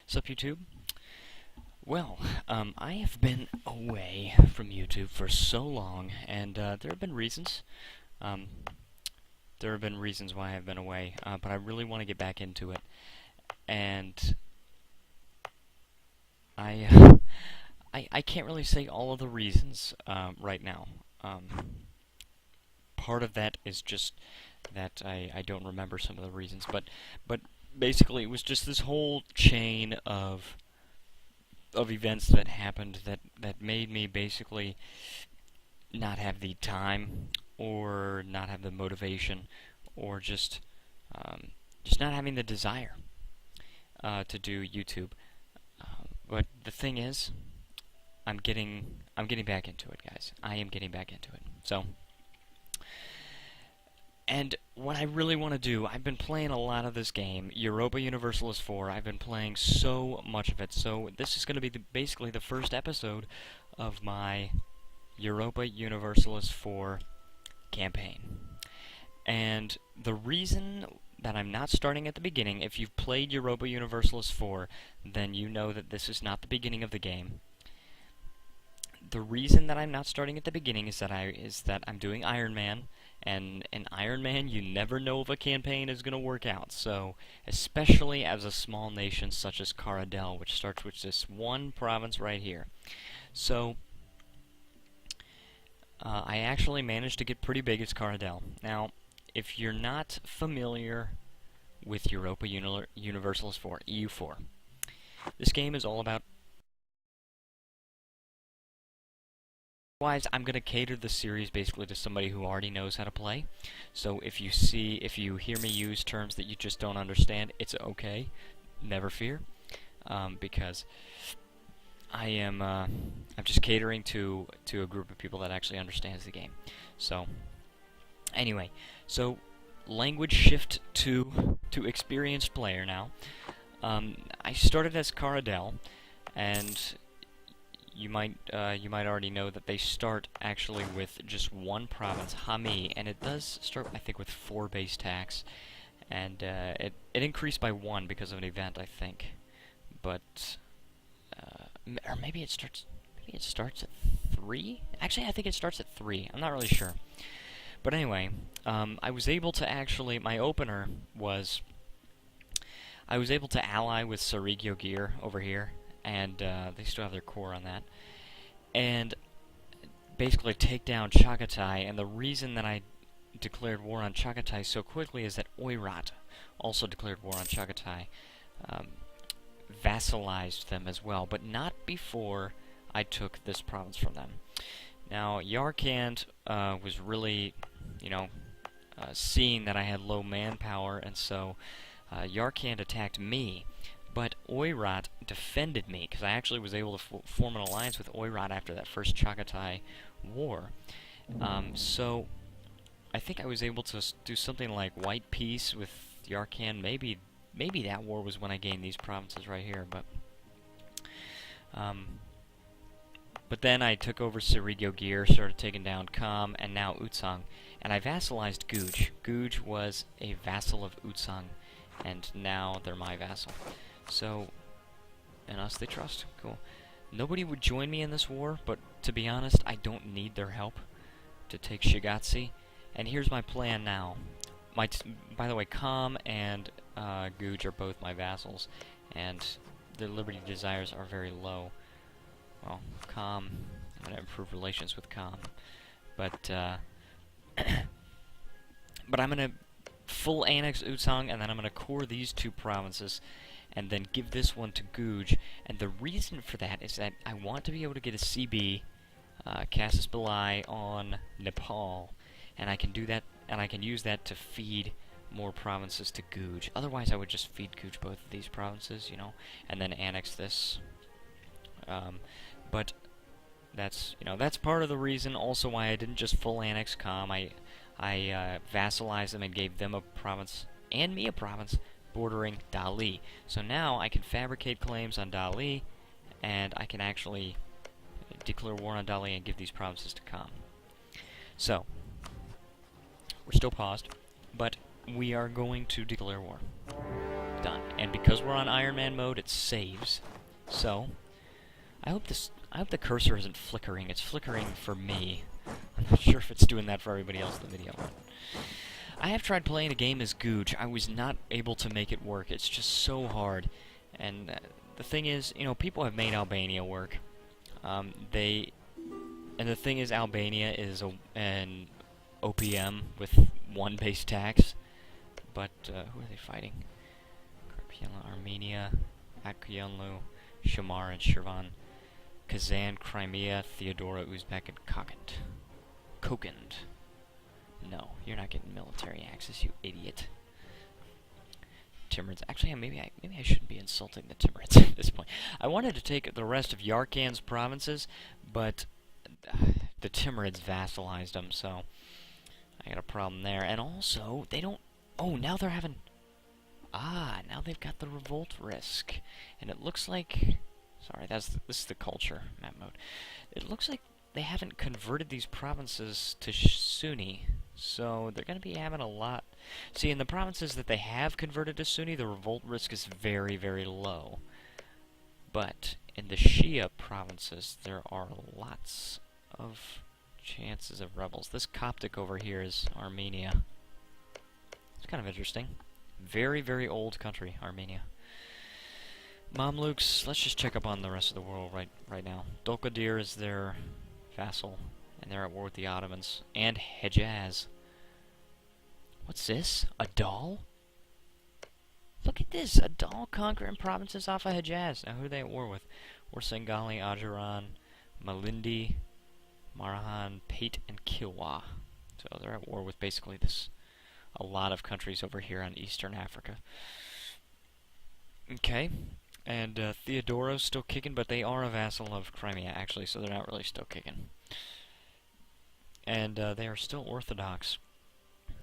What's up, YouTube? Well, I have been away from YouTube for so long, and there have been reasons. Um, there have been reasons why I've been away, but I really want to get back into it. And I, I can't really say all of the reasons right now. Part of that is just that I don't remember some of the reasons, but basically it was just this whole chain of events that happened that made me basically not have the time or not have the motivation or just not having the desire to do YouTube. But the thing is, I'm getting back into it, guys. I am getting back into it. So, and what I really want to do, I've been playing a lot of this game, Europa Universalis 4. I've been playing so much of it, so this is going to be basically the first episode of my Europa Universalis 4 campaign. And the reason that I'm not starting at the beginning, if you've played Europa Universalis 4, then you know that this is not the beginning of the game. The reason that I'm not starting at the beginning is that I'm doing Iron Man, and in Iron Man, you never know if a campaign is going to work out. So, especially as a small nation such as Caradel, which starts with this one province right here. So, I actually managed to get pretty big as Caradel. Now, if you're not familiar with Europa Universalis 4, EU4, this game is all about. Otherwise, I'm going to cater the series basically to somebody who already knows how to play. So if you hear me use terms that you just don't understand, it's okay. Never fear, because I'm just catering to a group of people that actually understands the game. So anyway, so language shift to experienced player now. I started as Caradel, and you might already know that they start actually with just one province, Hami, and it does start, I think, with 4 base tax, and it increased by 1 because of an event, I think, but or maybe it starts at 3. Actually, I think it starts at 3. I'm not really sure, but anyway, I was able to actually, my opener was I was able to ally with Serigio Gear over here. And they still have their core on that, and basically take down Chagatai. And the reason that I declared war on Chagatai so quickly is that Oirat also declared war on Chagatai, vassalized them as well, but not before I took this province from them. Now, Yarkand was really, seeing that I had low manpower, and so Yarkand attacked me. But Oirat defended me, because I actually was able to form an alliance with Oirat after that first Chagatai war. So, I think I was able to do something like White Peace with Yarkand. Maybe that war was when I gained these provinces right here, but then I took over Serigio Gear, started taking down Kam, and now Utsang. And I vassalized Guj. Guj was a vassal of Utsang, and now they're my vassal. So, and us they trust. Cool. Nobody would join me in this war, but to be honest, I don't need their help to take Shigatse. And here's my plan now. By the way, Kam and Guj are both my vassals, and their liberty desires are very low. Well, Kam, I'm going to improve relations with Kam. But but I'm going to full annex Utsang, and then I'm going to core these 2 provinces, and then give this one to Guj. And the reason for that is that I want to be able to get a CB, Casus Belli, on Nepal, and I can do that, and I can use that to feed more provinces to Guj. Otherwise, I would just feed Guj both of these provinces, and then annex this. But that's part of the reason also why I didn't just full annex Kam. I vassalized them and gave them a province, and me a province, bordering Dali. So now I can fabricate claims on Dali, and I can actually declare war on Dali and give these provinces to Kam. So, we're still paused, but we are going to declare war. done. And because we're on Iron Man mode, it saves. So, I hope the cursor isn't flickering. It's flickering for me. I'm not sure if it's doing that for everybody else in the video. I have tried playing a game as Gooch. I was not able to make it work. It's just so hard. And the thing is, you know, people have made Albania work. And the thing is, Albania is an OPM with 1 base tax. But who are they fighting? Armenia, Akyunlu, Shamar, and Shirvan. Kazan, Crimea, Theodora, Uzbek, and Kokand. No, you're not getting military access, you idiot. Timurids. Actually, maybe I shouldn't be insulting the Timurids at this point. I wanted to take the rest of Yarkan's provinces, but the Timurids vassalized them, so I got a problem there. And also, they don't... Oh, now they're having... Ah, now they've got the revolt risk. And it looks like... Sorry, this is the culture map mode. It looks like they haven't converted these provinces to Sunni, so they're going to be having a lot... See, in the provinces that they have converted to Sunni, the revolt risk is very, very low. But in the Shia provinces, there are lots of chances of rebels. This Coptic over here is Armenia. It's kind of interesting. Very, very old country, Armenia. Mamluks, let's just check up on the rest of the world right now. Dulkadir is their vassal, and they're at war with the Ottomans. And Hejaz. What's this? A doll? Look at this! A doll conquering provinces off of Hejaz. Now, who are they at war with? Orsangali, Ajuran, Malindi, Marahan, Pate, and Kilwa. So they're at war with basically a lot of countries over here on Eastern Africa. Okay. And Theodoro's still kicking, but they are a vassal of Crimea, actually, so they're not really still kicking. And they are still Orthodox.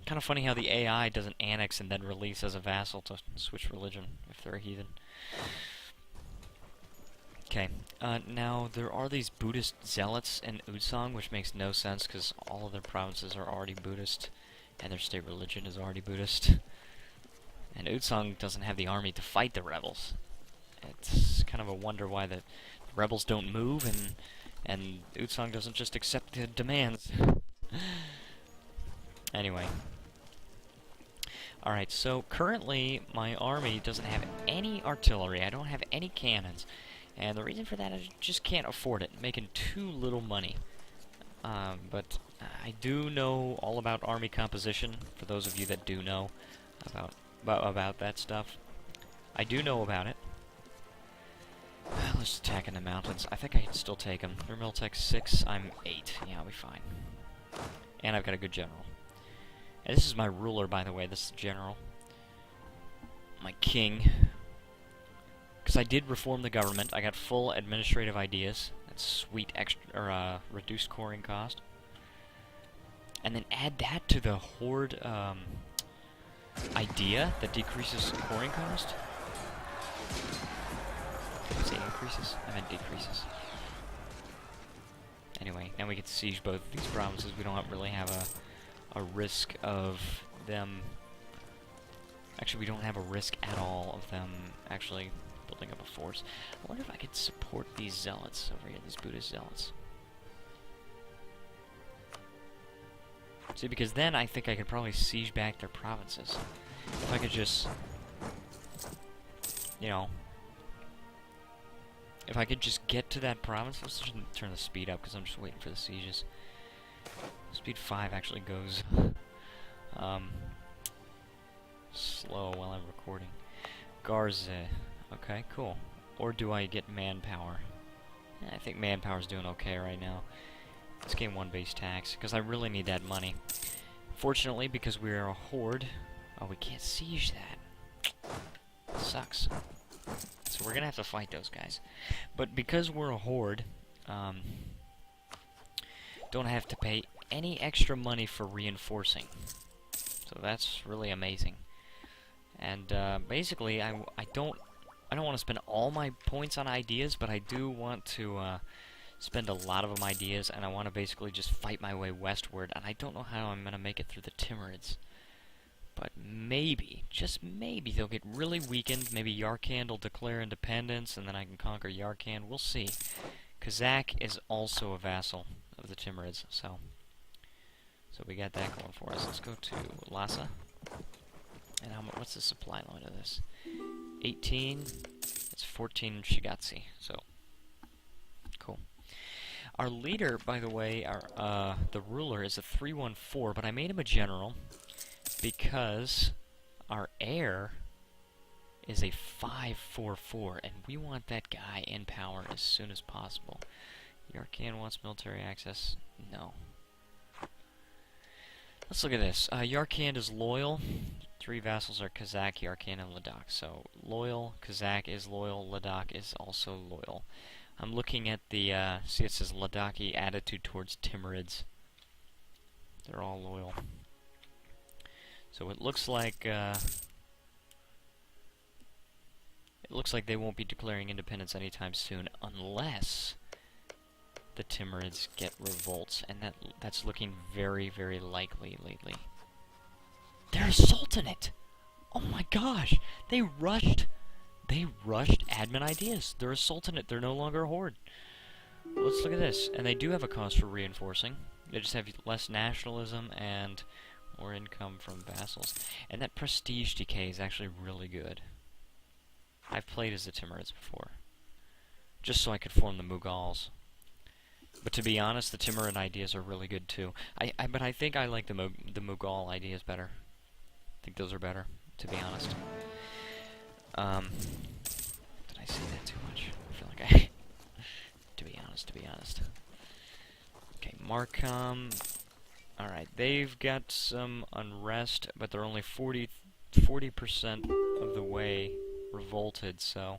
Kind of funny how the AI doesn't annex and then release as a vassal to switch religion if they're a heathen. Okay, now there are these Buddhist zealots in Udsong, which makes no sense because all of their provinces are already Buddhist, and their state religion is already Buddhist. And Udsong doesn't have the army to fight the rebels. It's kind of a wonder why the rebels don't move, and Udsong doesn't just accept the demands. Anyway. Alright, so currently my army doesn't have any artillery. I don't have any cannons. And the reason for that is I just can't afford it. I'm making too little money. But I do know all about army composition, for those of you that do know about that stuff. I do know about it. Let's attack in the mountains. I think I can still take them. They're Miltech 6, I'm 8. Yeah, I'll be fine. And I've got a good general. And this is my ruler, by the way. This is the general. My king. Because I did reform the government. I got full administrative ideas. That's sweet extra, reduced coring cost. And then add that to the horde, idea that decreases coring cost. Did I say increases? I meant decreases. Anyway, now we get to siege both of these provinces. We don't really have a risk of them... Actually, we don't have a risk at all of them actually building up a force. I wonder if I could support these zealots over here, these Buddhist zealots. See, because then I think I could probably siege back their provinces. If I could just... You know... If I could just get to that province... Let's just turn the speed up, because I'm just waiting for the sieges. Speed 5 actually goes... slow while I'm recording. Garze. Okay, cool. Or do I get manpower? I think manpower's doing okay right now. Let's gain 1 base tax, because I really need that money. Fortunately, because we are a horde... Oh, we can't siege that. Sucks. So we're gonna have to fight those guys. But because we're a horde, don't have to pay any extra money for reinforcing. So that's really amazing. And basically, I don't want to spend all my points on ideas, but I do want to spend a lot of them ideas, and I want to basically just fight my way westward. And I don't know how I'm gonna make it through the Timurids. But maybe, just maybe, they'll get really weakened. Maybe Yarkand will declare independence, and then I can conquer Yarkand. We'll see. Kazakh is also a vassal of the Timurids, so we got that going for us. Let's go to Lhasa. And what's the supply line of this? 18. It's 14 Shigatse, so cool. Our leader, by the way, the ruler, is a 314, but I made him a general because our heir is a 544, and we want that guy in power as soon as possible. Yarkand wants military access. No. Let's look at this. Yarkand is loyal. 3 vassals are Kazakh, Yarkand, and Ladakh. So, loyal, Kazakh is loyal, Ladakh is also loyal. I'm looking at the, see it says Ladakhi attitude towards Timurids. They're all loyal. So it looks like they won't be declaring independence anytime soon, unless the Timurids get revolts, and that's looking very, very likely lately. They're a sultanate! Oh my gosh! They rushed admin ideas. They're a sultanate. They're no longer a horde. Let's look at this. And they do have a cause for reinforcing. They just have less nationalism and more income from vassals. And that prestige decay is actually really good. I've played as the Timurids before, just so I could form the Mughals. But to be honest, the Timurid ideas are really good too. But I think I like the Mughal ideas better. I think those are better, to be honest. Did I say that too much? I feel like I... to be honest. Okay, Markham. Alright, they've got some unrest, but they're only 40% of the way revolted, so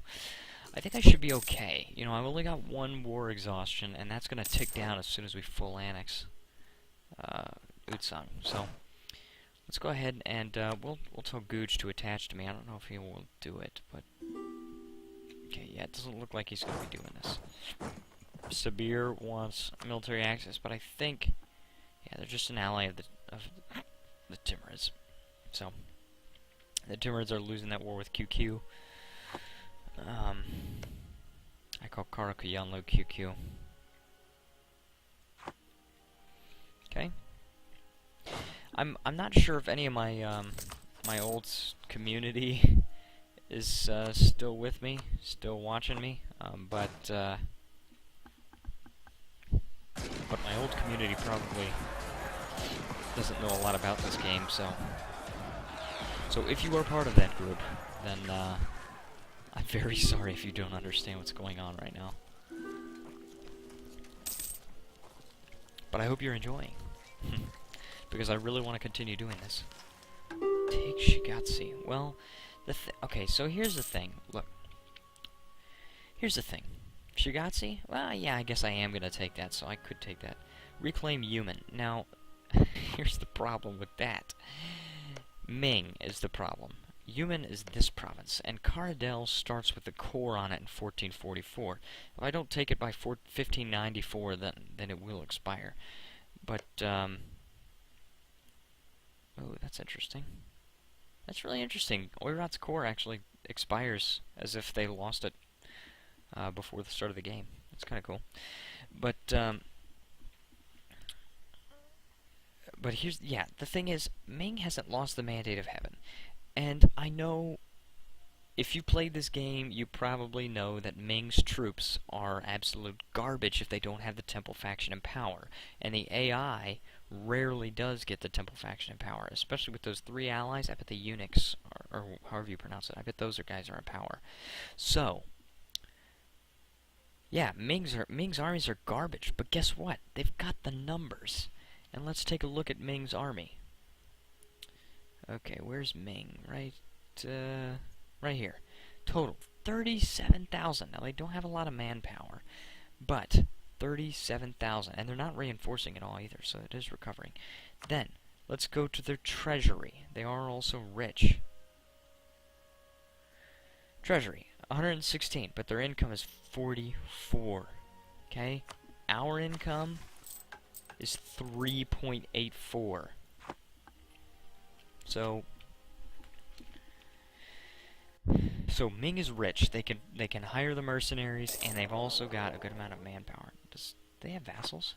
I think I should be okay. You know, I've only got 1 war exhaustion, and that's gonna tick down as soon as we full annex Utsang. So let's go ahead and we'll tell Gooch to attach to me. I don't know if he will do it, but okay, yeah, it doesn't look like he's gonna be doing this. Sabir wants military access, but I think, yeah, they're just an ally of the Timurids. So the Timurids are losing that war with QQ. I call Karakuyanlo QQ. Okay. I'm not sure if any of my my old community is still with me, still watching me, but my old community probably doesn't know a lot about this game, so if you are part of that group, then I'm very sorry if you don't understand what's going on right now. But I hope you're enjoying, because I really want to continue doing this. Take Shigatse. Well, okay, so here's the thing. Look. Here's the thing. Shigatse? Well, yeah, I guess I am going to take that, so I could take that. Reclaim human. Now, here's the problem with that. Ming is the problem. Human is this province, and Caradel starts with the core on it in 1444. If I don't take it by 1594, then it will expire. But, oh, that's interesting. That's really interesting. Oirat's core actually expires as if they lost it before the start of the game. That's kind of cool. But here's, yeah, the thing is, Ming hasn't lost the Mandate of Heaven. And I know, if you played this game, you probably know that Ming's troops are absolute garbage if they don't have the Temple faction in power. And the AI rarely does get the Temple faction in power, especially with those 3 allies. I bet the eunuchs, or however you pronounce it, I bet those guys are in power. So, yeah, Ming's armies are garbage, but guess what? They've got the numbers. And let's take a look at Ming's army. Okay, where's Ming? Right here. Total 37,000. Now they don't have a lot of manpower, but 37,000, and they're not reinforcing at all either, so it is recovering. Then let's go to their treasury. They are also rich. Treasury 116, but their income is 44. Okay, our income is 3.84. So So Ming is rich. They can hire the mercenaries, and they've also got a good amount of manpower. Does they have vassals?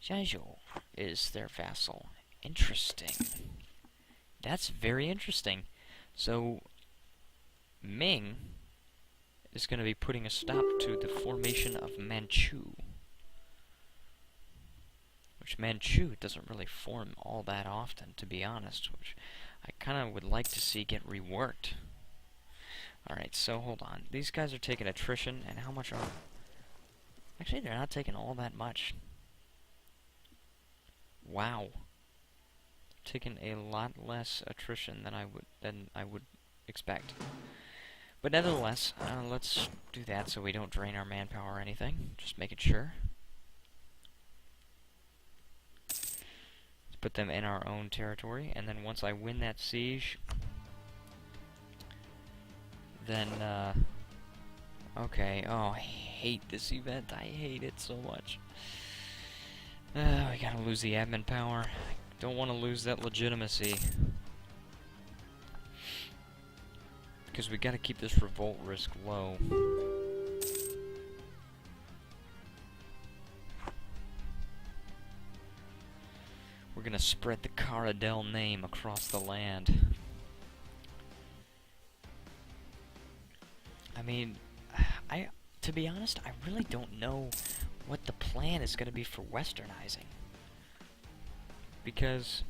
Jiazhou is their vassal. Interesting. That's very interesting. So Ming is going to be putting a stop to the formation of Manchu. Which Manchu doesn't really form all that often, to be honest, which I kind of would like to see get reworked. Alright, so hold on. These guys are taking attrition, and how much are... Actually, they're not taking all that much. Wow. Taking a lot less attrition than I would expect. But nevertheless, let's do that so we don't drain our manpower or anything. Just making sure. Let's put them in our own territory, and then once I win that siege, then, okay. Oh, I hate this event. I hate it so much. We gotta lose the admin power. I don't want to lose that legitimacy. Because we gotta keep this revolt risk low. We're gonna spread the Caradel name across the land. I mean, to be honest, I really don't know what the plan is gonna be for westernizing. Because,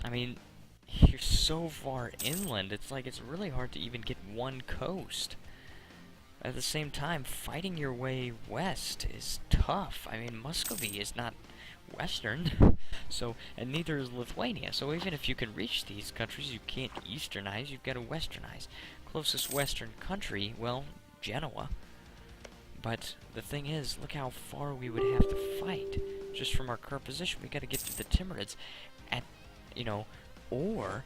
I mean, you're so far inland, it's like it's really hard to even get one coast. At the same time, fighting your way west is tough. I mean, Muscovy is not western, so, and neither is Lithuania. So even if you can reach these countries, you can't easternize, you've got to westernize. Closest western country, well, Genoa. But the thing is, look how far we would have to fight just from our current position. We got to get to the Timurids at, you know, or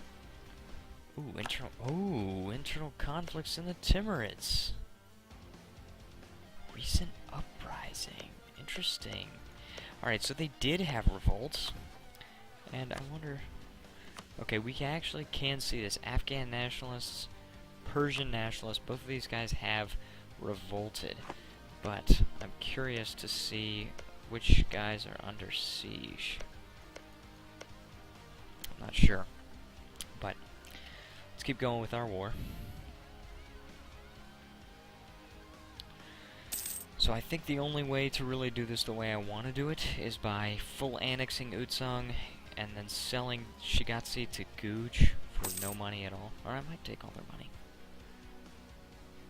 internal conflicts in the Timurids. Recent uprising. Interesting. Alright, so they did have revolts. And I wonder... Okay, we actually can see this. Afghan nationalists, Persian nationalists, both of these guys have revolted. But I'm curious to see which guys are under siege. I'm not sure. But let's keep going with our war. So I think the only way to really do this the way I want to do it is by full annexing Utsung and then selling Shigatse to Guj for no money at all. Or I might take all their money.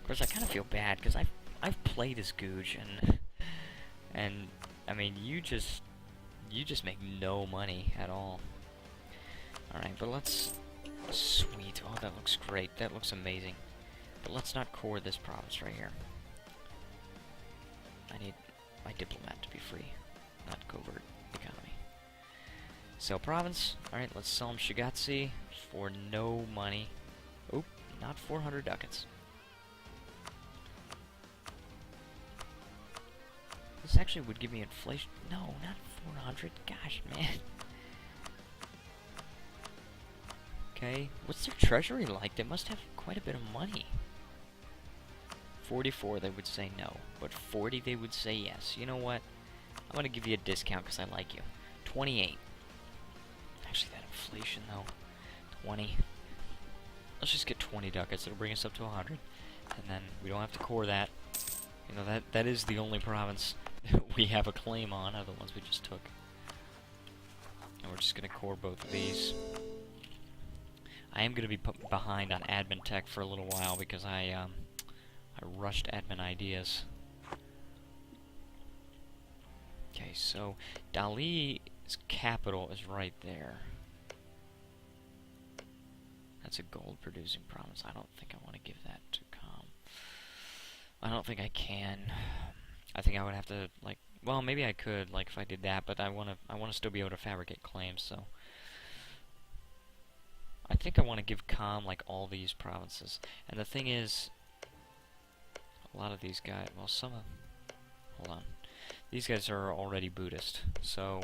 Of course, I kind of feel bad because I've played as Guj and I mean you just make no money at all. All right, but let's... Sweet. Oh, that looks great. That looks amazing. But let's not core this province right here. I need my diplomat to be free, not covert economy. Sell province. Alright, let's sell him Shigatse for no money. Oop, not 400 ducats. This actually would give me inflation. No, not 400. Gosh, man. Okay, what's their treasury like? They must have quite a bit of money. 44 they would say no, but 40 they would say yes. You know what? I'm gonna give you a discount because I like you. 28. Actually, that inflation though. 20. Let's just get 20 ducats. It'll bring us up to 100, and then we don't have to core that. You know, that is the only province we have a claim on, are the ones we just took. And we're just gonna core both of these. I am gonna be put behind on admin tech for a little while because I rushed admin ideas. Okay, so Dali's capital is right there. That's a gold-producing province. I don't think I want to give that to Com. I don't think I can. I think I would have to, like, well, maybe I could, like, if I did that, but I want to still be able to fabricate claims, so I think I want to give Com, like, all these provinces. And the thing is, a lot of these guys, well, hold on. These guys are already Buddhist, so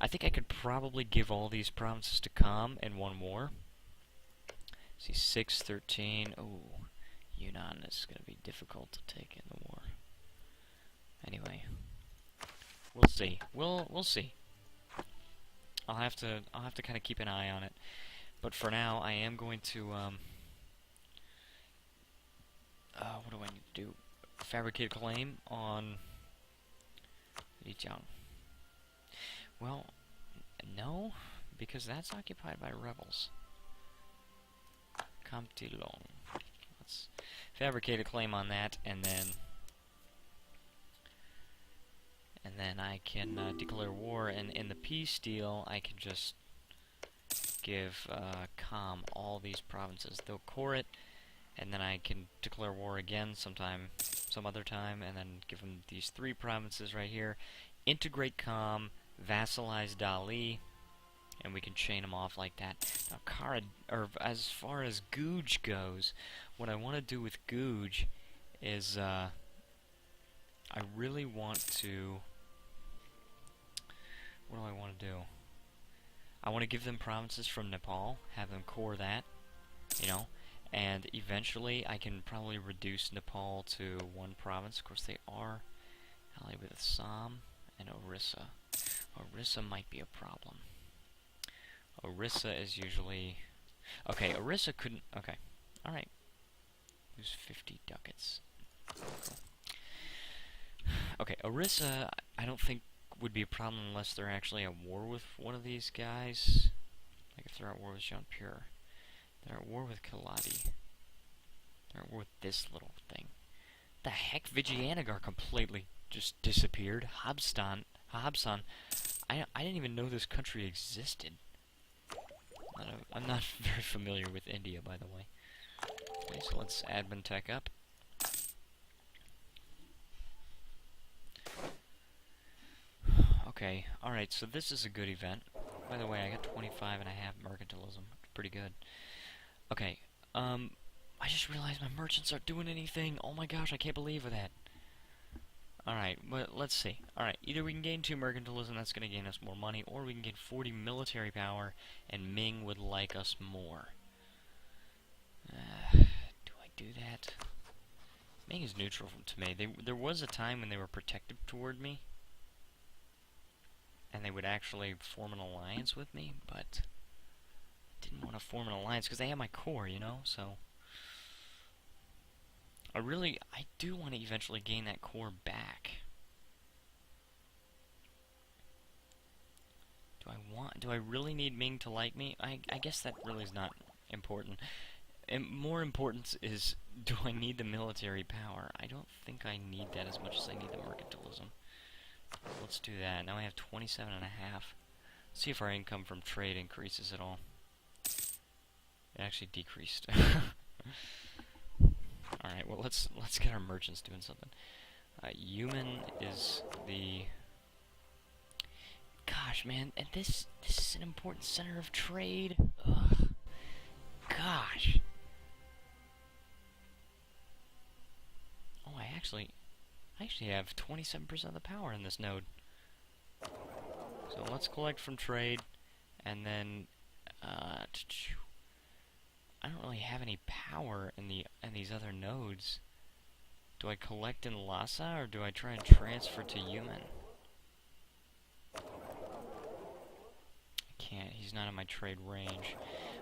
I think I could probably give all these provinces to Com in one war. See, 6-13. Oh, Yunnan is going to be difficult to take in the war. Anyway, we'll see. We'll see. I'll have to kind of keep an eye on it. But for now, I am going to what do I need to do? Fabricate a claim on Lijiang. Well, no, because that's occupied by rebels. Camtilong. Let's fabricate a claim on that, and then I can declare war. And in the peace deal, I can just give Com all these provinces. They'll core it, and then I can declare war again some other time, and then give them these 3 provinces right here. Integrate Com, vassalize Dali, and we can chain them off like that. Now, as far as Guj goes, what I want to do with Guj is I really want to. What do I want to do? I want to give them provinces from Nepal, have them core that, and eventually I can probably reduce Nepal to 1 province. Of course, they are allied with Assam and Orissa. Orissa might be a problem. Orissa is usually... Okay, Orissa couldn't... Okay, alright. Lose 50 ducats. Cool. Okay, Orissa, I don't think would be a problem unless they're actually at war with one of these guys. Like if they're at war with Jean Pure. They're at war with Kaladi. They're at war with this little thing. The heck? Vijayanagara completely just disappeared. Habsan. I didn't even know this country existed. I'm not very familiar with India, by the way. Okay, so let's admin tech up. Okay, alright, so this is a good event. By the way, I got 25.5 mercantilism. Pretty good. Okay, I just realized my merchants aren't doing anything. Oh my gosh, I can't believe that. Alright, but let's see. Alright, either we can gain 2 mercantilism, that's going to gain us more money, or we can gain 40 military power, and Ming would like us more. Do I do that? Ming is neutral to me. There was a time when they were protective toward me, and they would actually form an alliance with me, but I didn't want to form an alliance because they have my core, so... I do want to eventually gain that core back. Do I really need Ming to like me? I guess that really is not important. And more important is, do I need the military power? I don't think I need that as much as I need the mercantilism. Let's do that. Now I have 27.5. See if our income from trade increases at all. It actually decreased. Alright, well let's get our merchants doing something. Yumen is the... Gosh, man, and this is an important center of trade. Ugh. Gosh. Oh, I actually have 27% of the power in this node. So let's collect from trade, and then I don't really have any power in these other nodes. Do I collect in Lhasa, or do I try and transfer to Yumen? I can't. He's not in my trade range.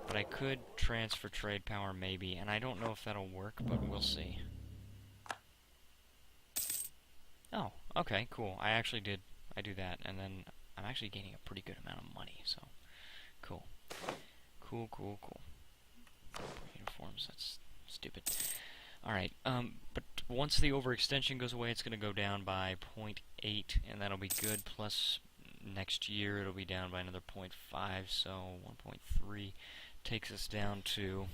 But I could transfer trade power maybe, and I don't know if that'll work, but we'll see. Oh, okay, cool. I do that, and then I'm actually gaining a pretty good amount of money, so cool. Cool. Uniforms, that's stupid. Alright, but once the overextension goes away, it's going to go down by 0.8, and that'll be good, plus next year it'll be down by another 0.5, so 1.3 takes us down to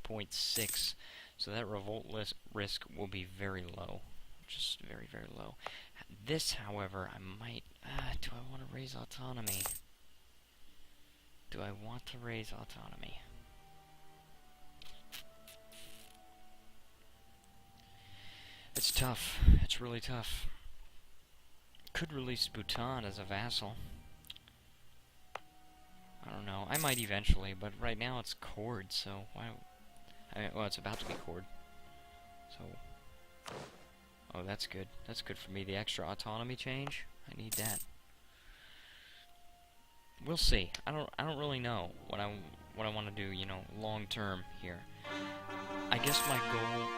0.6, so that revolt risk will be very low, just very, very low. This, however, I might, do I want to raise autonomy? It's tough. It's really tough. Could release Bhutan as a vassal. I don't know. I might eventually, but right now it's cord, so why? I mean, well, it's about to be cord. So, oh, that's good. That's good for me. The extra autonomy change. I need that. We'll see. I don't really know what I want to do. You know, long term here. I guess my goal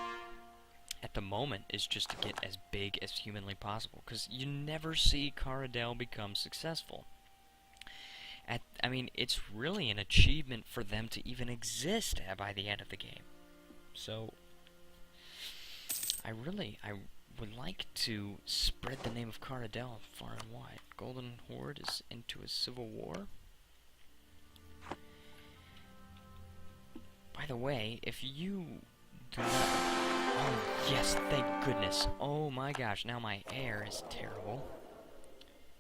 at the moment is just to get as big as humanly possible, because you never see Caradel become successful. I mean, it's really an achievement for them to even exist by the end of the game. So, I would like to spread the name of Caradel far and wide. Golden Horde is into a civil war. By the way, if you do not... Oh, yes, thank goodness. Oh my gosh, now my heir is terrible.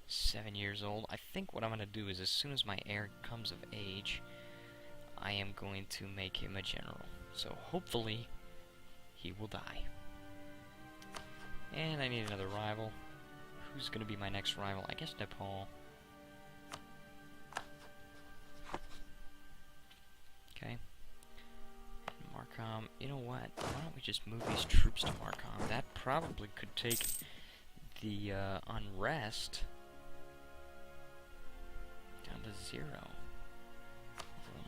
7 years old. I think what I'm going to do is, as soon as my heir comes of age, I am going to make him a general. So hopefully, he will die. And I need another rival. Who's going to be my next rival? I guess Nepal. Okay. Markham. You know what? Why don't we just move these troops to Markham? That probably could take the unrest down to 0.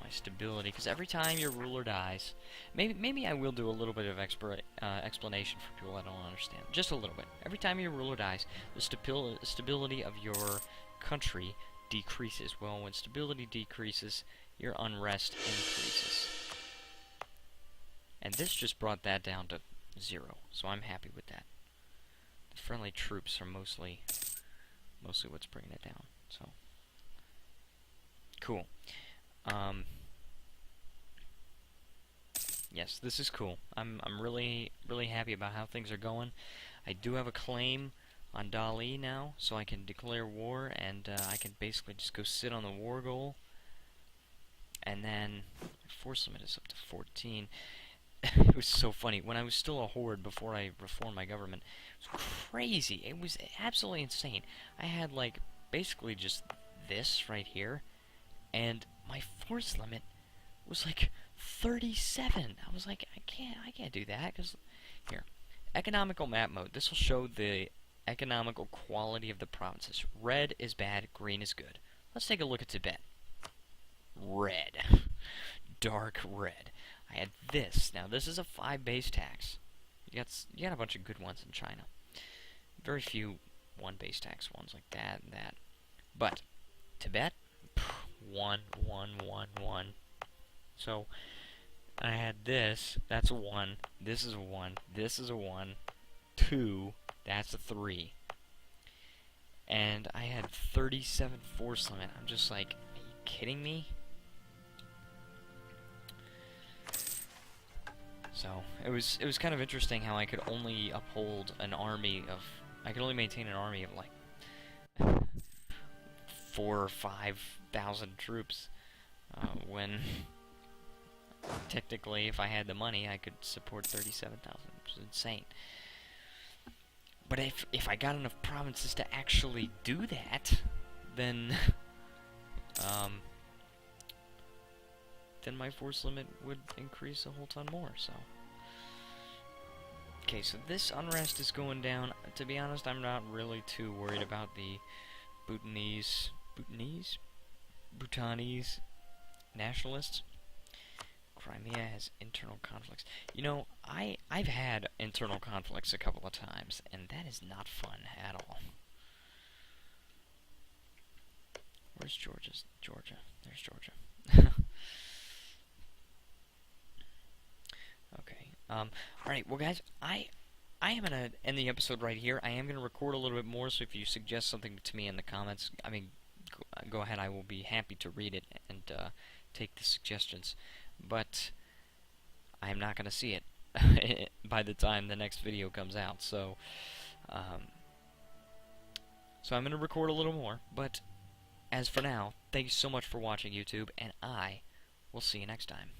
My stability, because every time your ruler dies, maybe I will do a little bit of explanation for people that don't understand. Just a little bit. Every time your ruler dies, the stability of your country decreases. Well, when stability decreases, your unrest increases. And this just brought that down to 0, so I'm happy with that. The friendly troops are mostly what's bringing it down. So cool. Yes, this is cool. I'm really happy about how things are going. I do have a claim on Dali now, so I can declare war, and I can basically just go sit on the war goal. And then force limit is up to 14. It was so funny. When I was still a horde before I reformed my government, it was crazy. It was absolutely insane. I had like basically just this right here, and my force limit was like 37. I was like, I can't do that, because here, economical map mode. This will show the economical quality of the provinces. Red is bad, green is good. Let's take a look at Tibet. Red. Dark red. I had this. Now this is a 5 base tax. You got a bunch of good ones in China. Very few 1 base tax ones like that and that. But Tibet, 1, 1, 1, 1. So I had this. That's a 1. This is a 1. This is a 1. 2. That's a 3. And I had 37 force limit. I'm just like, are you kidding me? So it was kind of interesting how I could only uphold an army of, I could only maintain an army of like 4,000 or 5,000 troops, when technically, if I had the money, I could support 37,000, which is insane. But if I got enough provinces to actually do that, then then my force limit would increase a whole ton more. So okay, so this unrest is going down. To be honest, I'm not really too worried about the Bhutanese nationalists. Crimea has internal conflicts. You know, I've had internal conflicts a couple of times, and that is not fun at all. Where's Georgia? There's Georgia. Okay. Alright, well guys, I am gonna end the episode right here. I am gonna record a little bit more, so if you suggest something to me in the comments, I mean, go ahead, I will be happy to read it and take the suggestions. But I am not gonna see it by the time the next video comes out, so so I'm gonna record a little more, but as for now, thank you so much for watching, YouTube, and I will see you next time.